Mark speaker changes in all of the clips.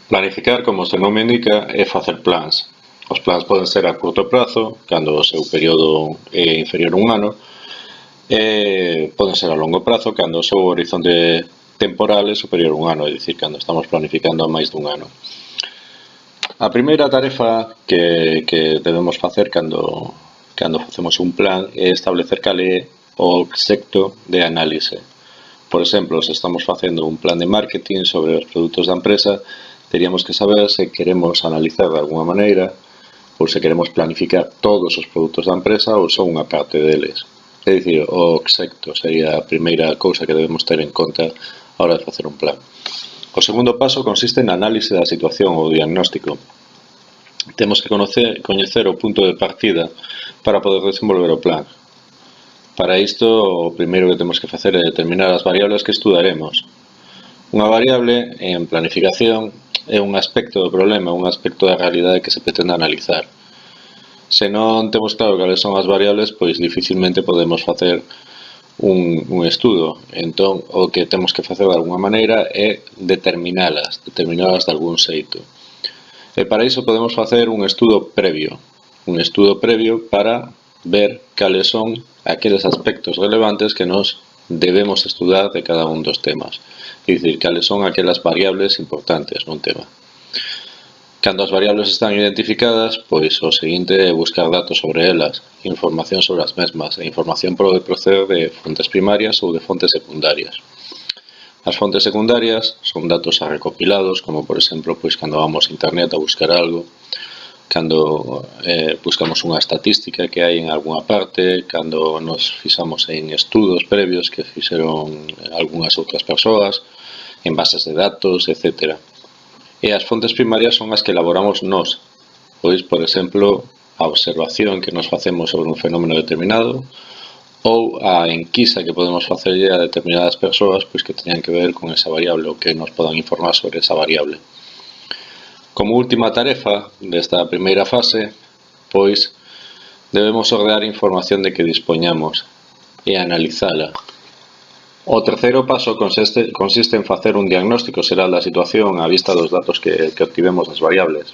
Speaker 1: Planificar, como o seu nome indica, é facer plans. Os plans poden ser a curto prazo, cando o seu período é inferior a un ano, e poden ser a longo prazo, cando o seu horizonte temporal é superior a un ano, é dicir, cando estamos planificando a máis dun ano. A primeira tarefa que debemos facer cando facemos un plan é establecer cal é o obxecto de análise. Por exemplo, se estamos facendo un plan de marketing sobre os produtos da empresa, teríamos que saber se queremos analizar de alguna maneira ou se queremos planificar todos os produtos da empresa ou só unha parte deles. É dicir, o obxecto sería a primeira cousa que debemos ter en conta a hora de facer un plan. O segundo paso consiste na análise da situación ou diagnóstico. Temos que coñecer o punto de partida para poder desenvolver o plan. Para isto, o primeiro que temos que facer é determinar as variables que estudaremos. Unha variable en planificación é un aspecto do problema, un aspecto da realidade que se pretende analizar. Se non temos claro cales son as variables, pois dificilmente podemos facer un estudo. Entón, o que temos que facer de alguna maneira é determinalas de algún xeito. E para iso podemos facer un estudo previo para ver cales son aqueles aspectos relevantes que nos debemos estudar de cada un dos temas. É dicir, cales son aquelas variables importantes nun tema. Cando as variables están identificadas, pois o seguinte é buscar datos sobre elas, información sobre as mesmas, e información pode proceder de fontes primarias ou de fontes secundarias. As fontes secundarias son datos recopilados, como por exemplo, pois cando vamos a internet a buscar algo, cando buscamos unha estatística que hai en algunha parte, cando nos fixamos en estudos previos que fixeron algunhas outras persoas, en bases de datos, etc. E as fontes primarias son as que elaboramos nós, pois, por exemplo, a observación que nos facemos sobre un fenómeno determinado ou a enquisa que podemos facerlle a determinadas persoas pois que teñan que ver con esa variable ou que nos podan informar sobre esa variable. Como última tarefa desta primeira fase, pois, debemos ordenar información de que dispoñamos e analizala. O terceiro paso consiste en facer un diagnóstico xeral da situación á vista dos datos que obtivemos das variables.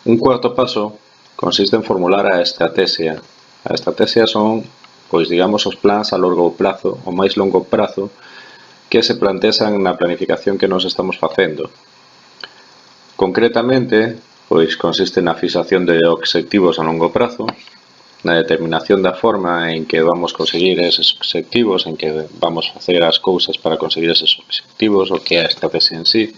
Speaker 1: Un cuarto paso consiste en formular a estrategia. A estrategia son, pois digamos, os plans a longo prazo, o máis longo prazo, que se plantexan na planificación que nos estamos facendo. Concretamente, pois consiste na fixación de obxectivos a longo prazo, na determinación da forma en que vamos conseguir eses obxectivos, en que vamos facer as cousas para conseguir eses obxectivos, o que é a estrategia en sí,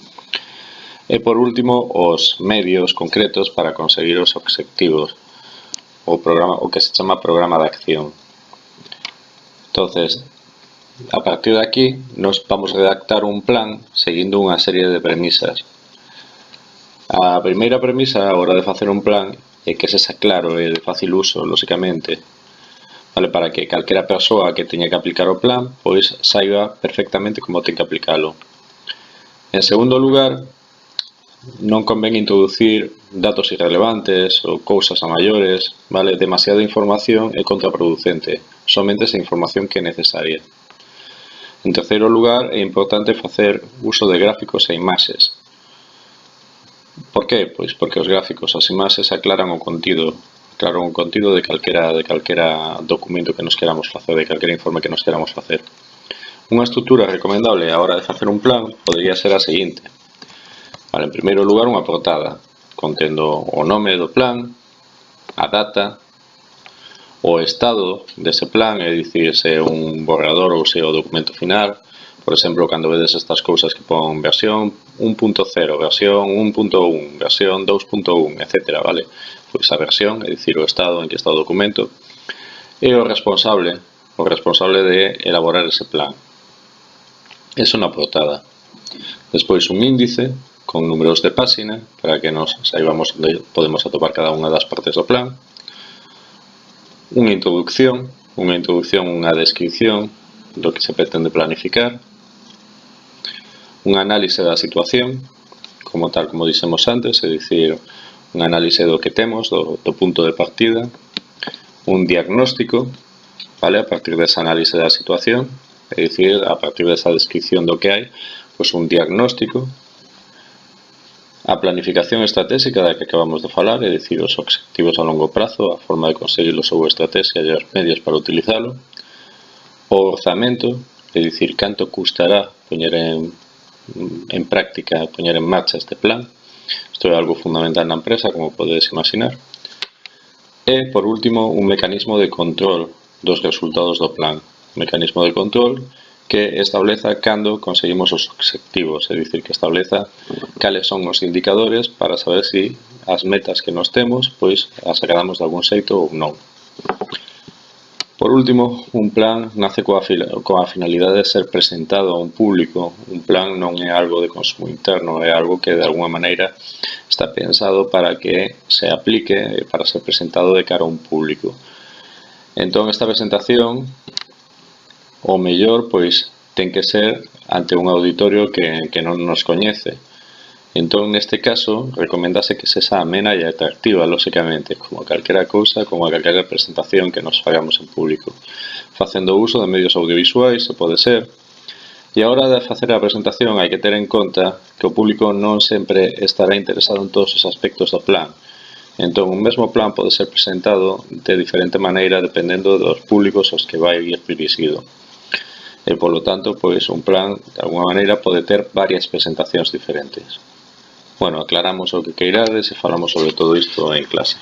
Speaker 1: e por último, os medios concretos para conseguir os obxectivos, o que se chama programa de acción. Entonces, a partir de aquí, nos vamos a redactar un plan seguindo unha serie de premisas. A primeira premisa a hora de facer un plan é que sexa claro e de fácil uso, lóxicamente, vale, para que calquera persoa que teña que aplicar o plan pois saiba perfectamente como ten que aplicalo. En segundo lugar, non convén introducir datos irrelevantes ou cousas a maiores, vale? Demasiada información é contraproducente, somente esa información que é necesaria. En terceiro lugar, é importante facer uso de gráficos e imaxes. Por que? Pois porque os gráficos, as imaxes aclaran o contido de calquera documento que nos queramos facer, de calquera informe que nos queramos facer. Unha estrutura recomendable a hora de facer un plan podría ser a seguinte. Vale, en primeiro lugar, unha portada, contendo o nome do plan, a data, o estado dese plan, é dicir, se é un borrador ou se é o documento final. Por exemplo, cando vedes estas cousas que pon versión 1.0, versión 1.1, versión 2.1, etc. Vale? Pois a versión, é dicir, o estado en que está o documento, e o responsable de elaborar ese plan. Eso na portada. Despois un índice con números de páxina para que nos saibamos onde podemos atopar cada unha das partes do plan. Unha introducción, unha descripción do que se pretende planificar. Un análise da situación, como dixemos antes, é dicir, un análise do que temos, do punto de partida. Un diagnóstico, vale, a partir desa análise da situación, é dicir, a partir desa descripción do que hai, pois un diagnóstico. A planificación estratégica da que acabamos de falar, é dicir, os obxectivos a longo prazo, a forma de conseguirlo a súa estrategia e os medios para utilizalo. O orzamento, é dicir, canto custará poñer en práctica, poñer en marcha este plan. Isto é algo fundamental na empresa, como podedes imaginar. E, por último, un mecanismo de control dos resultados do plan. Un mecanismo de control que estableza cando conseguimos os obxectivos, é dicir, que estableza cales son os indicadores para saber se as metas que nos temos, pois as acadamos de algún xeito ou non. Por último, un plan nace coa finalidade de ser presentado a un público. Un plan non é algo de consumo interno, é algo que de alguna maneira está pensado para que se aplique, para ser presentado de cara a un público. Entón, esta presentación, o mellor, pois, ten que ser ante un auditorio que non nos coñece. Entón, neste caso, recomendase que sexa amena e atractiva, lóxicamente, como calquera cousa, como a calquera presentación que nos fagamos en público. Facendo uso de medios audiovisuais, se pode ser. E a hora de facer a presentación hai que ter en conta que o público non sempre estará interesado en todos os aspectos do plan. Entón, un mesmo plan pode ser presentado de diferente maneira dependendo dos públicos aos que vai ir dirixido. E, polo tanto, pois, un plan, de alguna maneira, pode ter varias presentacións diferentes. Bueno, aclaramos o que queirades e falamos sobre todo isto en clase.